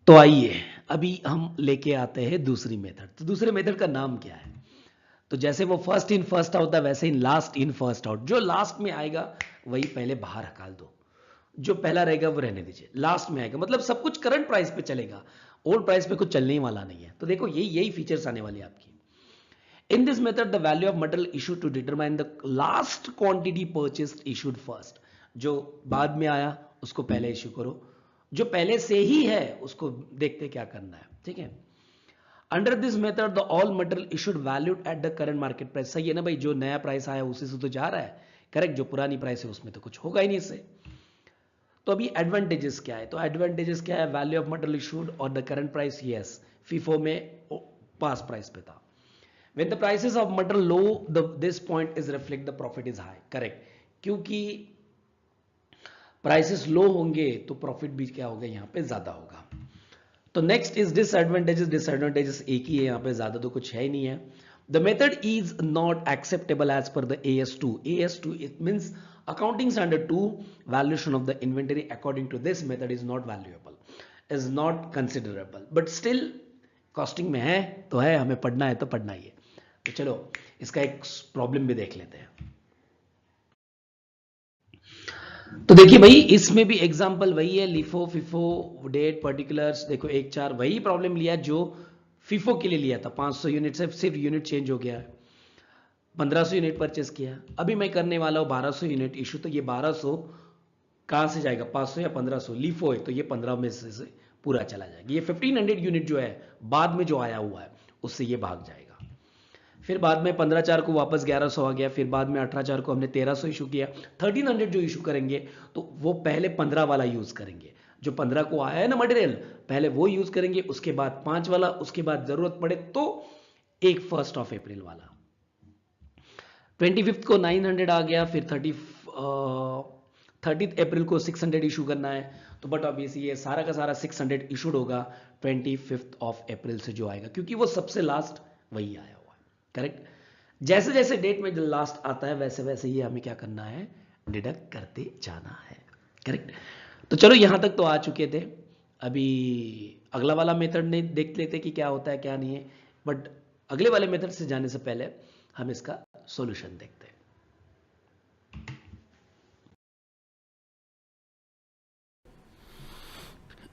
तो आइए अभी हम लेके आते हैं दूसरी मेथड। तो दूसरे मेथड का नाम क्या है? तो जैसे वो फर्स्ट इन फर्स्ट आउट था वैसे ही लास्ट इन फर्स्ट आउट। जो लास्ट में आएगा वही पहले बाहर हकाल दो, जो पहला रहेगा वो रहने दीजिए। लास्ट में आएगा मतलब सब कुछ करंट प्राइस पे चलेगा, ओल्ड प्राइस पे कुछ चलने ही वाला नहीं है। तो देखो यही फीचर्स आने वाली है आपकी। In this method the value of material issued to determine the last quantity purchased issued first. जो बाद में आया उसको पहले इशू करो, जो पहले से ही है उसको देखते क्या करना है। ठीक है। Under this method the all material issued valued at the current market price. सही है ना भाई, जो नया प्राइस आया उसी से तो जा रहा है, करेक्ट। जो पुरानी प्राइस है उसमें तो कुछ होगा ही नहीं इससे। तो अभी एडवांटेजेस क्या है? तो एडवांटेजेस क्या है? वैल्यू ऑफ मटेरियल इशूड और the current price, yes FIFO में पास प्राइस पे था। When the prices of metal low, this point is reflect the profit is high, correct। क्योंकि प्राइसेस लो होंगे तो प्रॉफिट भी क्या होगा? यहाँ पे ज्यादा होगा। तो नेक्स्ट इज डिसएडवांटेजेस। डिसएडवांटेजेस एक ही है यहाँ पे, ज्यादा तो कुछ है ही नहीं है। The method is not acceptable as per the AS2। AS2 it means accounting standard 2, valuation of the inventory according to this method is not valuable, is not considerable, but still costing में है तो है, हमें पढ़ना है तो पढ़ना ही है। तो चलो इसका एक प्रॉब्लम भी देख लेते हैं। तो देखिए भाई इसमें भी एग्जांपल वही है, लिफो फिफो डेट पर्टिकुलर्स। देखो 1-4 वही प्रॉब्लम लिया जो फिफो के लिए लिया था। 500 यूनिट से सिर्फ यूनिट चेंज हो गया है। 1500 यूनिट परचेस किया। अभी मैं करने वाला हूं 1200 यूनिट इशू। तो ये 1200 कहां से जाएगा? 500 या 1500 लिफो है तो ये 15 में से पूरा चला जाएगा। ये 1500 यूनिट जो है बाद में जो आया हुआ है उससे ये भाग जाएगा। फिर बाद में 15/4 को वापस 1100 आ गया। फिर बाद में 18/4 को हमने 1300 इशू किया। 1300 जो इशू करेंगे तो वो पहले 15 वाला यूज करेंगे। जो 15 को आया है ना मटेरियल, पहले वो यूज करेंगे, उसके बाद 5 वाला, उसके बाद जरूरत पड़े तो एक 1 अप्रैल वाला। 25 को 900 आ गया। फिर 30 अप्रैल को 600 इशू करना है। तो बट ऑब्वियसली ये सारा का सारा 600 इशूड होगा 25 अप्रैल से जो आएगा, क्योंकि वो सबसे लास्ट वही आया हुआ है, करेक्ट। जैसे जैसे डेट में जो लास्ट आता है वैसे वैसे ही हमें क्या करना है? डिडक्ट करते जाना है, करेक्ट। तो चलो यहां तक तो आ चुके थे। अभी अगला वाला मेथड ने देख लेते कि क्या होता है क्या नहीं है। बट अगले वाले मेथड से जाने से पहले हम इसका सॉल्यूशन देखते हैं।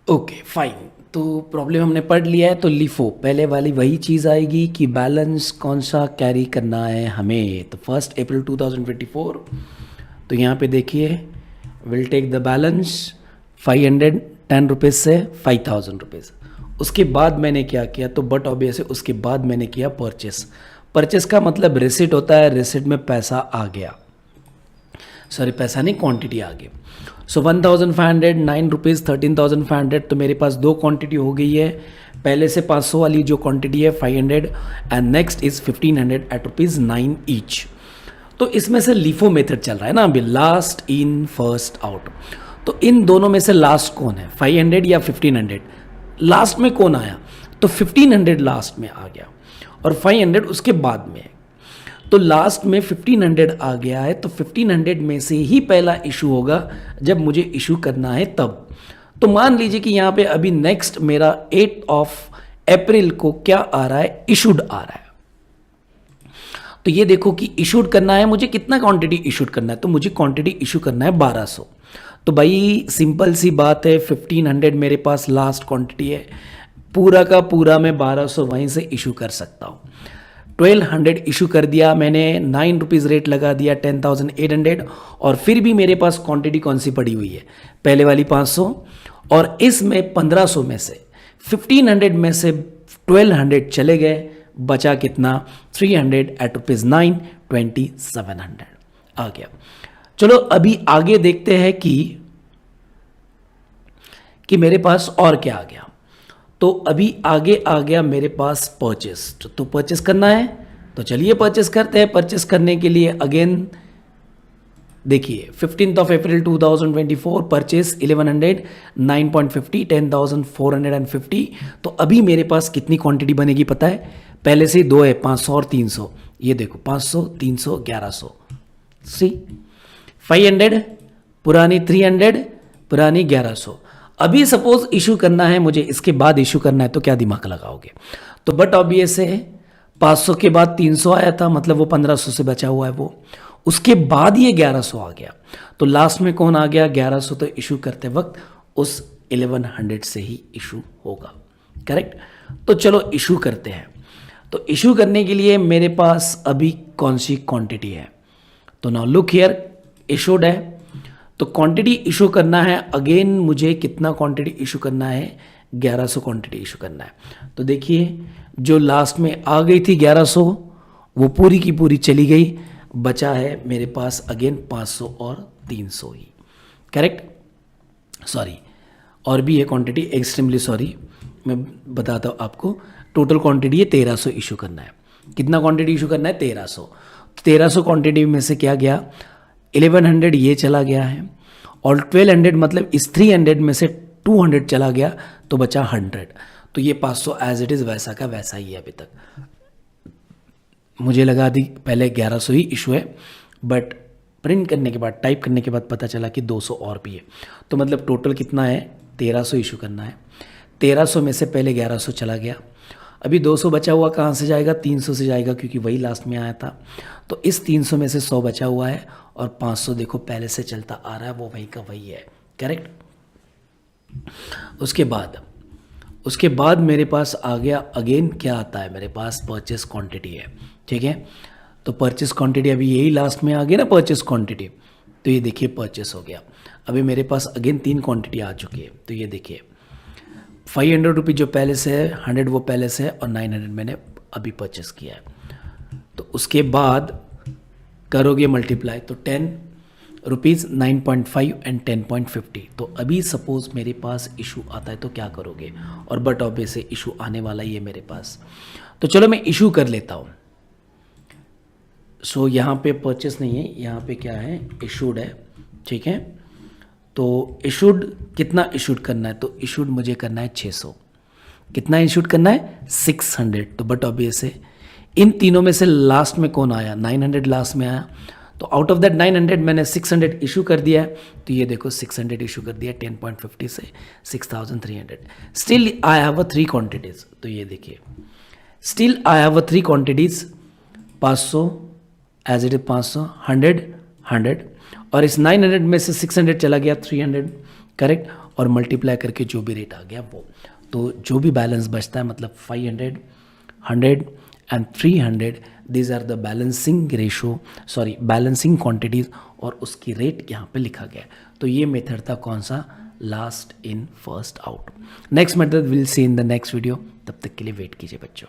ओके फाइन, तो प्रॉब्लम हमने पढ़ लिया है। तो लिफो पहले वाली वही चीज़ आएगी कि बैलेंस कौन सा कैरी करना है हमें। तो 1 अप्रैल 2024। तो यहाँ पे देखिए will take the balance 510 rupees से 5000 रुपीज़। उसके बाद मैंने क्या किया? तो बट ऑब्वियस है उसके बाद मैंने किया परचेस। परचेस का मतलब रिसिट होता है, रिसिट में पैसा आ गया, सॉरी पैसा नहीं क्वांटिटी आ गई। सो 1500 9 रुपीज़ 13,500। तो मेरे पास दो क्वांटिटी हो गई है। पहले से 500 वाली जो क्वांटिटी है 500 and next is 1500 at ₹9 each. तो इसमें से लिफो मेथड चल रहा है ना अभी, लास्ट इन फर्स्ट आउट। तो इन दोनों में से लास्ट कौन है, 500 या 1500? लास्ट में कौन आया? तो 1500 लास्ट में आ गया और 500 उसके बाद में। तो लास्ट में 1500 आ गया है, तो 1500 में से ही पहला इशू होगा जब मुझे इशू करना है तब। तो मान लीजिए कि यहाँ पे अभी नेक्स्ट मेरा 8 अप्रैल को क्या आ रहा है? इशूड आ रहा है। तो ये देखो कि इशूड करना है मुझे, कितना क्वांटिटी इशूड करना है? तो मुझे क्वांटिटी इशू करना है 1200। तो भाई सिंपल सी बात है, 1500 मेरे पास लास्ट क्वांटिटी है, पूरा का पूरा मैं 1200 वहीं से इशू कर सकता हूँ। 1200 इशू कर दिया मैंने, 9 रुपीज़ रेट लगा दिया 10,800। और फिर भी मेरे पास क्वांटिटी कौन सी पड़ी हुई है? पहले वाली 500। और इसमें 1500 में से 1500 में से 1200 चले गए, बचा कितना? 300 एट ₹9, 2700 आ गया। चलो अभी आगे देखते हैं कि मेरे पास और क्या आ गया। तो अभी आगे आ गया मेरे पास परचेस। तो परचेस करना है तो चलिए परचेस करते हैं। परचेस करने के लिए अगेन देखिए 15 अप्रैल 2024 परचेस 1100 9.50 10,450। तो अभी मेरे पास कितनी क्वांटिटी बनेगी पता है? पहले से दो है, 500 और 300। ये देखो 500 300 1100 सी 500 पुरानी 300 पुरानी 1100। अभी सपोज इशू करना है मुझे, इसके बाद इशू करना है, तो क्या दिमाग लगाओगे? तो बट ऑब्वियस है 500 के बाद 300 आया था, मतलब वो 1500 से बचा हुआ है वो, उसके बाद ये 1100 आ गया, तो लास्ट में कौन आ गया? 1100। तो इशू करते वक्त उस 1100 से ही इशू होगा, करेक्ट? तो चलो इशू करते हैं। तो इशू करने के लिए मेरे पास अभी कौन सी क्वांटिटी है? तो नाउ लुक हियर, इशूड है, तो क्वांटिटी इशू करना है। अगेन मुझे कितना क्वांटिटी इशू करना है? 1100 क्वांटिटी इशू करना है। तो देखिए जो लास्ट में आ गई थी 1100, वो पूरी की पूरी चली गई, बचा है मेरे पास अगेन 500 और 300 ही, करेक्ट? सॉरी, और भी है क्वांटिटी, एक्सट्रीमली सॉरी, मैं बताता हूँ आपको। टोटल क्वांटिटी है 1300 इशू करना है। कितना क्वांटिटी इशू करना है? 1300। 1300 क्वांटिटी में से क्या गया? 1100 ये चला गया है, और 1200 मतलब इस 300 में से 200 चला गया, तो बचा 100। तो ये 500 एज इट इज़ वैसा का वैसा ही है अभी तक। मुझे लगा थी पहले 1100 ही इशू है, बट प्रिंट करने के बाद, टाइप करने के बाद पता चला कि 200 और भी है। तो मतलब टोटल कितना है? 1300 इशू करना है। 1300 में से पहले 1100 चला गया, अभी 200 बचा हुआ कहाँ से जाएगा? 300 से जाएगा, क्योंकि वही लास्ट में आया था। तो इस 300 में से 100 बचा हुआ है, और 500 देखो पहले से चलता आ रहा है, वो वही का वही है, करेक्ट? उसके बाद मेरे पास आ गया अगेन, क्या आता है मेरे पास? परचेस क्वांटिटी है, ठीक है? तो परचेस क्वांटिटी अभी यही लास्ट में आ गई ना, परचेस क्वांटिटी। तो ये देखिए परचेस हो गया। अभी मेरे पास अगेन 3 क्वांटिटी आ चुकी है। तो ये देखिए 500 रुपीज़ जो पहले से है, 100 वो पहले से है, और 900 मैंने अभी परचेस किया है। तो उसके बाद करोगे मल्टीप्लाई, तो 10 रुपीज़ 9.5 एंड 10.50। तो अभी सपोज मेरे पास इशू आता है तो क्या करोगे? और बट ऑब्वियस से इशू आने वाला ही है मेरे पास। तो चलो मैं इशू कर लेता हूँ। सो यहाँ पे परचेस नहीं है, यहाँ पे क्या है? इशूड है, ठीक है? तो इशूड कितना इशूड करना है? तो इशूड मुझे करना है 600। कितना इशूड करना है? 600। तो बट ऑब्वियस है इन तीनों में से लास्ट में कौन आया? 900 लास्ट में आया। तो आउट ऑफ दैट 900 मैंने 600 इशू कर दिया है। तो ये देखो 600 इशू कर दिया 10.50 से 6300। Still I have 3 quantities. तो ये देखिए still I have 3 quantities, 500 as it is, 500, 100, 100, और इस 900 में से 600 चला गया 300, करेक्ट? और मल्टीप्लाई करके जो भी रेट आ गया वो, तो जो भी बैलेंस बचता है, मतलब 500, 100 and 300, these are the balancing ratio, sorry balancing quantities, और उसकी रेट यहाँ पे लिखा गया है। तो ये मेथड था कौन सा? Last in first out. Next method will see in the next video. तब तक के लिए वेट कीजिए बच्चों।